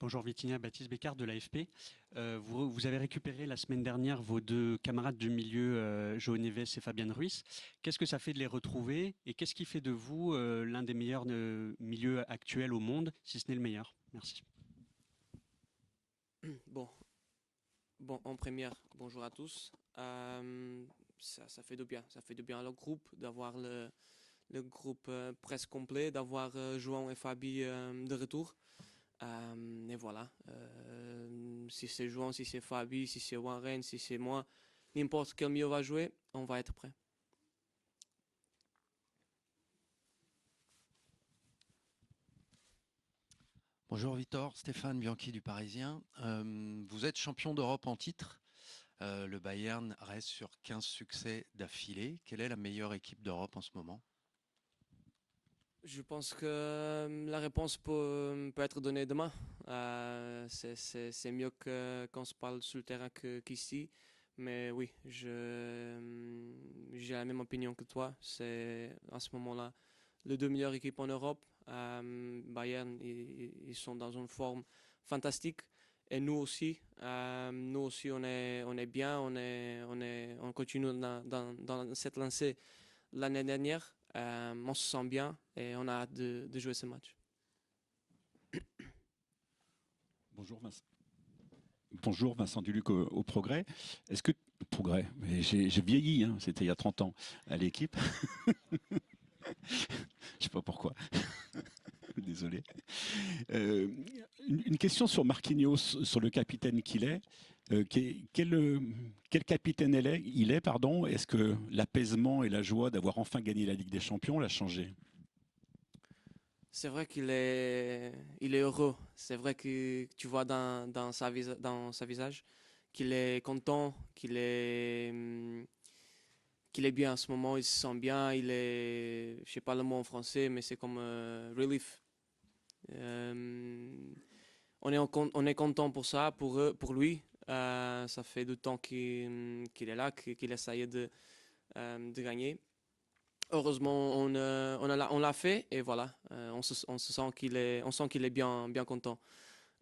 Bonjour Vitinha, Baptiste Bécard de l'AFP. Vous avez récupéré la semaine dernière vos deux camarades du milieu, João Neves et Fabian Ruiz. Qu'est-ce que ça fait de les retrouver et qu'est-ce qui fait de vous l'un des meilleurs milieux actuels au monde, si ce n'est le meilleur? Merci. Bon, bon, en première, bonjour à tous. Ça fait du bien. Ça fait du bien au groupe d'avoir le groupe presque complet, d'avoir João et Fabi de retour. Et voilà. Si c'est João, si c'est Fabi, si c'est Warren, si c'est moi, n'importe quel milieu va jouer, on va être prêt. Bonjour Victor, Stéphane Bianchi du Parisien. Vous êtes champion d'Europe en titre. Le Bayern reste sur 15 succès d'affilée. Quelle est la meilleure équipe d'Europe en ce moment? Je pense que la réponse peut être donnée demain. C'est mieux qu'on se parle sur le terrain qu'ici. Mais oui, j'ai la même opinion que toi. C'est à ce moment-là les deux meilleures équipes en Europe. Bayern, ils sont dans une forme fantastique. Et nous aussi on est bien, on continue dans cette lancée l'année dernière. On se sent bien et on a hâte de jouer ce match. Bonjour Vincent. Bonjour Vincent Duluc au Progrès. Est-ce que Progrès, mais j'ai vieilli, hein, c'était il y a 30 ans à l'équipe. Je sais pas pourquoi. Désolé. Euh, une question sur Marquinhos, sur le capitaine qu'il est. Quel capitaine il est, pardon. Est-ce que l'apaisement et la joie d'avoir enfin gagné la Ligue des Champions l'a changé? C'est vrai il est heureux. C'est vrai que tu vois dans sa visage qu'il est content, qu'il est bien en ce moment. Il se sent bien. Il est, je sais pas le mot en français, mais c'est comme relief. Euh, on est content pour ça, pour lui. Ça fait du temps qu'il est là, qu'il essaye de gagner. Heureusement, on l'a fait et voilà, on sent on sent qu'il est bien content.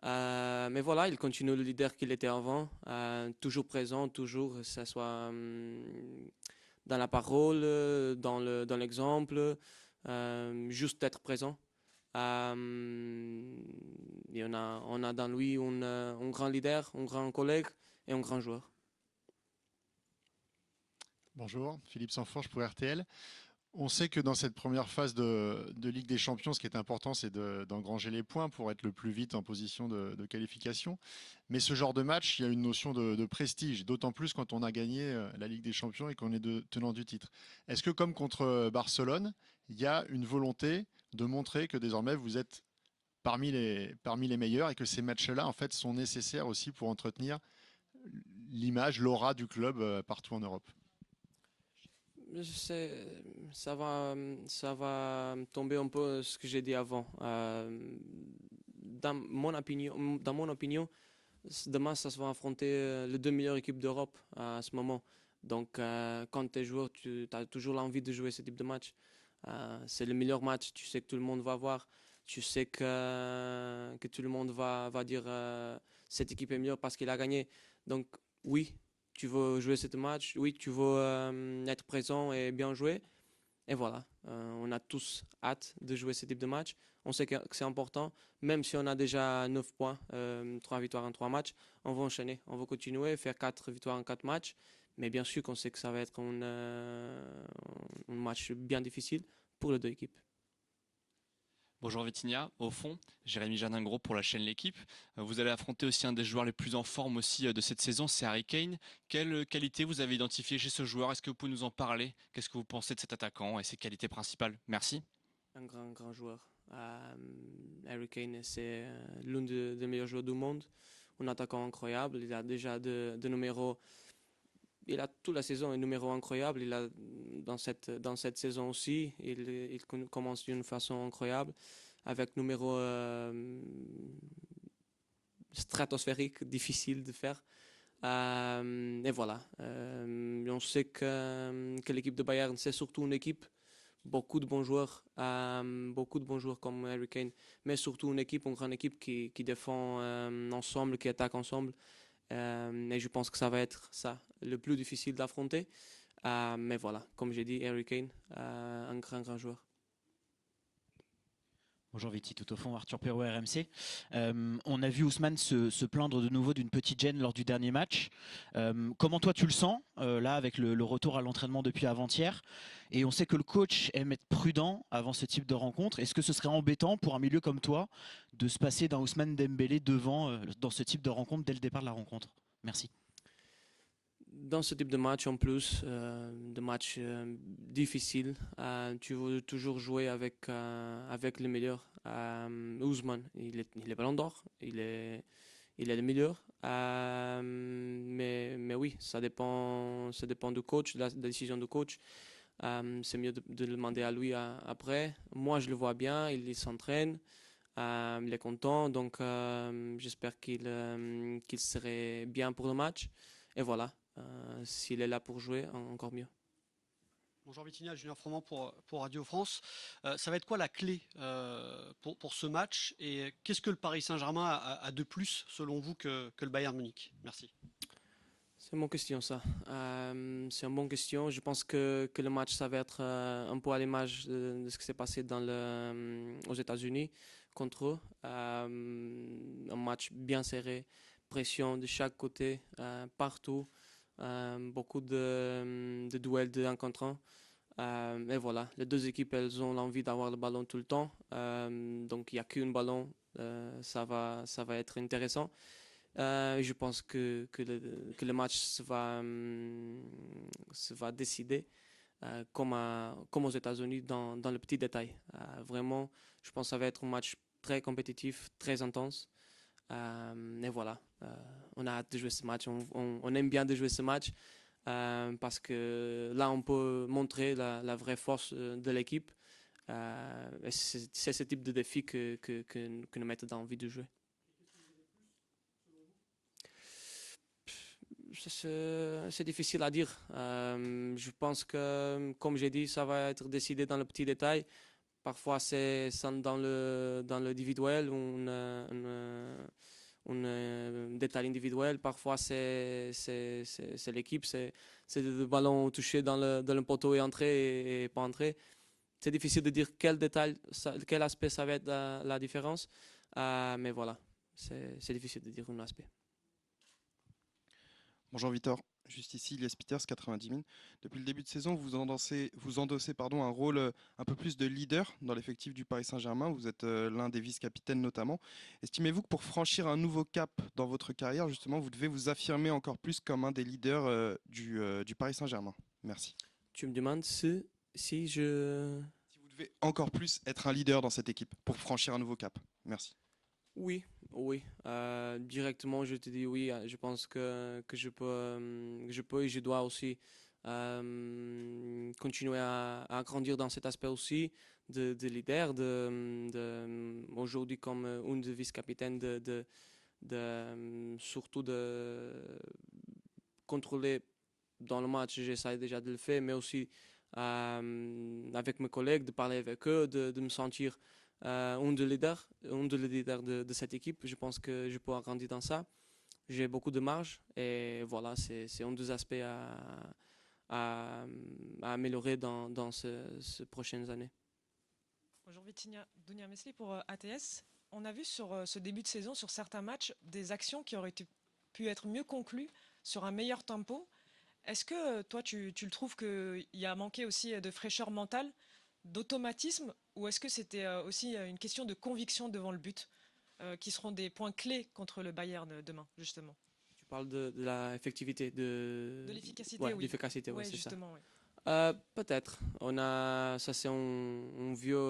Mais voilà, il continue le leader qu'il était avant, toujours présent, toujours, que ce soit dans la parole, dans l'exemple, juste être présent. Et on a dans lui un grand leader, un grand collègue et un grand joueur. Bonjour, Philippe Sanforge pour RTL. On sait que dans cette première phase de Ligue des Champions, ce qui est important, c'est d'engranger les points pour être le plus vite en position de qualification. Mais ce genre de match, il y a une notion de prestige, d'autant plus quand on a gagné la Ligue des Champions et qu'on est tenant du titre. Est-ce que comme contre Barcelone, il y a une volonté de montrer que désormais vous êtes parmi les meilleurs et que ces matchs-là, en fait, sont nécessaires aussi pour entretenir l'image, l'aura du club partout en Europe? C'est- ça va tomber un peu ce que j'ai dit avant. Dans mon opinion, demain, ça se va affronter les deux meilleures équipes d'Europe à ce moment. Donc, quand tu es joueur, tu as toujours l'envie de jouer ce type de match. C'est le meilleur match. Tu sais que tout le monde va voir. Tu sais que tout le monde va dire cette équipe est meilleure parce qu'il a gagné. Donc, oui, tu veux jouer ce match. Oui, tu veux être présent et bien jouer. Et voilà, on a tous hâte de jouer ce type de match. On sait que c'est important, même si on a déjà 9 points, 3 victoires en 3 matchs, on va enchaîner, on va continuer, faire 4 victoires en 4 matchs. Mais bien sûr qu'on sait que ça va être un match bien difficile pour les deux équipes. Bonjour Vitinha, au fond, Jérémy Jardin-Gros pour la chaîne L'équipe. Vous allez affronter aussi un des joueurs les plus en forme aussi de cette saison, c'est Harry Kane. Quelle qualité vous avez identifiée chez ce joueur? Est-ce que vous pouvez nous en parler? Qu'est-ce que vous pensez de cet attaquant et ses qualités principales? Merci. Un grand joueur. Harry Kane, c'est l'un des meilleurs joueurs du monde, un attaquant incroyable. Il a déjà de numéros. Il a toute la saison un numéro incroyable. Il a dans cette saison aussi, il commence d'une façon incroyable avec numéro stratosphérique, difficile de faire. Et voilà. On sait que l'équipe de Bayern, c'est surtout une équipe beaucoup de bons joueurs comme Harry Kane, mais surtout une grande équipe qui défend ensemble, qui attaque ensemble. Et je pense que ça va être ça, le plus difficile d'affronter. Mais voilà, comme j'ai dit, Harry Kane, un grand joueur. Bonjour Viti, tout au fond, Arthur Perrault, RMC. On a vu Ousmane se plaindre de nouveau d'une petite gêne lors du dernier match. Comment toi tu le sens, là, avec le retour à l'entraînement depuis avant-hier? Et on sait que le coach aime être prudent avant ce type de rencontre. Est-ce que ce serait embêtant pour un milieu comme toi de se passer d'un Ousmane Dembélé devant dans ce type de rencontre dès le départ de la rencontre? Merci. Dans ce type de match, en plus, de match difficile, tu veux toujours jouer avec le meilleur. Ousmane, il est Ballon d'Or, il est le meilleur. Mais oui, ça dépend du coach, de la décision du coach. C'est mieux de le demander à lui après. Moi, je le vois bien, il s'entraîne, il est content, donc j'espère qu'il serait bien pour le match. Et voilà. S'il est là pour jouer, encore mieux. Bonjour Vitinha, Julien Froment pour Radio France. Ça va être quoi la clé pour ce match et qu'est-ce que le Paris Saint-Germain a de plus selon vous que le Bayern Munich? Merci. C'est une bonne question ça. C'est une bonne question. Je pense que le match ça va être un peu à l'image de ce qui s'est passé aux États-Unis contre eux. Un match bien serré, pression de chaque côté, partout. Beaucoup de duels de 1 contre 1. Et voilà, les deux équipes, elles ont l'envie d'avoir le ballon tout le temps. Donc, il n'y a qu'un ballon. Ça va être intéressant. Je pense que le match se va décider comme aux États-Unis dans le petit détail. Vraiment, je pense que ça va être un match très compétitif, très intense. Et voilà, on a hâte de jouer ce match, on aime bien de jouer ce match parce que là on peut montrer la vraie force de l'équipe. Et c'est ce type de défi que nous mettons envie de jouer. C'est difficile à dire. Je pense que, comme j'ai dit, ça va être décidé dans le petit détail. Parfois, c'est dans l'individuel, un détail individuel. Parfois, c'est l'équipe, c'est le ballon touché dans le poteau et entré et pas entré. C'est difficile de dire quel détail, quel aspect ça va être la différence. Mais voilà, c'est difficile de dire un aspect. Bonjour Victor, juste ici, Elias Peters, 90 000. Depuis le début de saison, vous endossez un rôle un peu plus de leader dans l'effectif du Paris Saint-Germain. Vous êtes l'un des vice-capitaines notamment. Estimez-vous que pour franchir un nouveau cap dans votre carrière, justement, vous devez vous affirmer encore plus comme un des leaders du Paris Saint-Germain? Merci. Tu me demandes si vous devez encore plus être un leader dans cette équipe pour franchir un nouveau cap. Merci. Oui. Directement, je te dis oui. Je pense que je peux et je dois aussi continuer à grandir dans cet aspect aussi de leader, aujourd'hui comme une des vice-capitaines, surtout de contrôler dans le match. J'essaie déjà de le faire, mais aussi avec mes collègues, de parler avec eux, de me sentir un des leaders de cette équipe. Je pense que je peux agrandir dans ça. J'ai beaucoup de marge et voilà, c'est un des aspects à améliorer dans ces prochaines années. Bonjour Vitinha, Dunia Mesli pour ATS. On a vu sur ce début de saison, sur certains matchs, des actions qui auraient pu être mieux conclues sur un meilleur tempo. Est-ce que toi, tu le trouves qu'il y a manqué aussi de fraîcheur mentale, d'automatisme, ou est-ce que c'était aussi une question de conviction devant le but, qui seront des points clés contre le Bayern demain, justement? Tu parles de l'effectivité, de l'efficacité, oui. L'efficacité, oui, c'est justement, ça. Oui. Peut-être. Ça c'est une vieux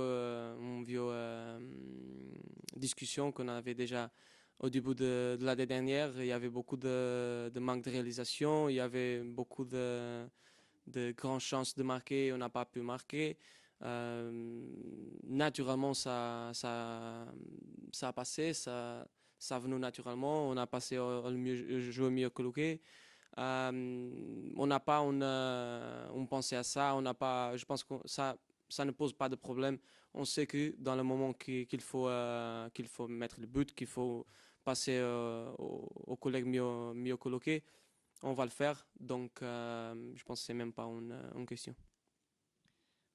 discussion qu'on avait déjà au début de l'année dernière. Il y avait beaucoup de manque de réalisation, il y avait beaucoup de grandes chances de marquer, on n'a pas pu marquer. Naturellement, ça a passé, ça a venu naturellement. On a passé jouer mieux que Luque. On n'a pas on pensait à ça. On n'a pas. Je pense que ça ça ne pose pas de problème. On sait que dans le moment qu'il faut mettre le but, qu'il faut passer aux collègues mieux coloqués, on va le faire. Donc, je pense que ce n'est même pas une question.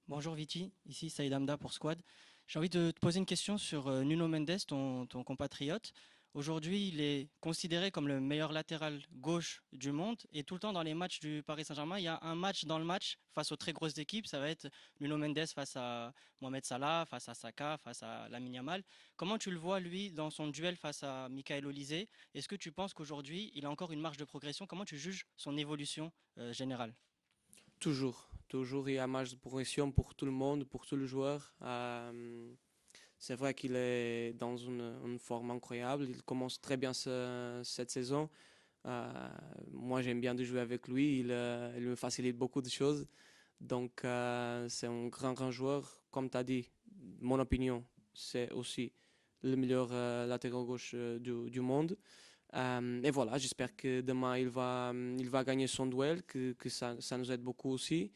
Bonjour Viti, ici Saïd Hamda pour Squad. J'ai envie de te poser une question sur Nuno Mendes, ton compatriote. Aujourd'hui, il est considéré comme le meilleur latéral gauche du monde et tout le temps dans les matchs du Paris Saint-Germain, il y a un match dans le match face aux très grosses équipes. Ça va être Nuno Mendes face à Mohamed Salah, face à Saka, face à Lamine Yamal. Comment tu le vois, lui, dans son duel face à Michael Olise? Est-ce que tu penses qu'aujourd'hui, il a encore une marge de progression? Comment tu juges son évolution générale? Toujours, il y a marge de progression pour tout le monde, pour tous les joueurs. C'est vrai qu'il est dans une forme incroyable. Il commence très bien cette saison. Moi, j'aime bien de jouer avec lui. Il me facilite beaucoup de choses. Donc, c'est un grand joueur. Comme tu as dit, mon opinion, c'est aussi le meilleur latéral gauche du monde. Et voilà, j'espère que demain, il va gagner son duel, que ça nous aide beaucoup aussi.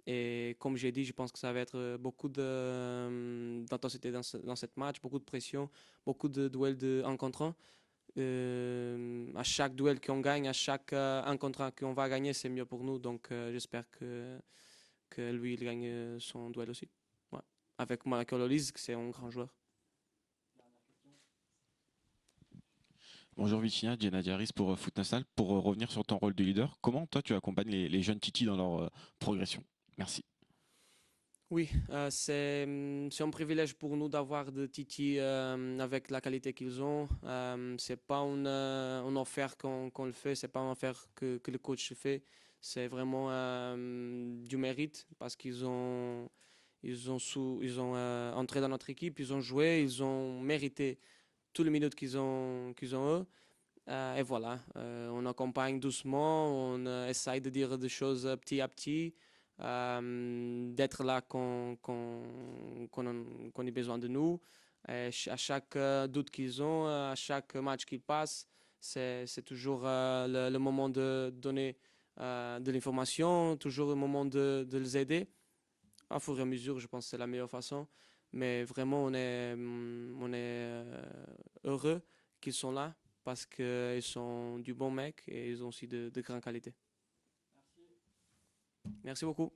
Et comme j'ai dit, je pense que ça va être beaucoup d'intensité dans cette match, beaucoup de pression, beaucoup de duels de 1 contre 1. À chaque duel qu'on gagne, à chaque 1 contre 1 qu'on va gagner, c'est mieux pour nous. Donc j'espère que lui, il gagne son duel aussi. Ouais. Avec Michael Olise, c'est un grand joueur. Bonjour Vitinha, Diana Diaris pour Foot National. Pour revenir sur ton rôle de leader, comment toi tu accompagnes les jeunes Titi dans leur progression? Merci. Oui, c'est un privilège pour nous d'avoir des Titi avec la qualité qu'ils ont. C'est pas une affaire qu'on le fait, c'est pas une affaire que le coach fait. C'est vraiment du mérite parce qu'ils ont entré dans notre équipe, ils ont joué, ils ont mérité toutes les minutes qu'ils ont eux. Et voilà, on accompagne doucement, on essaye de dire des choses petit à petit. D'être là quand ait besoin de nous. Et à chaque doute qu'ils ont, à chaque match qu'ils passent, c'est toujours le moment de donner de l'information, toujours le moment de les aider. À fur et à mesure, je pense que c'est la meilleure façon. Mais vraiment, on est heureux qu'ils sont là parce qu'ils sont du bon mec et ils ont aussi de grandes qualités. Merci beaucoup.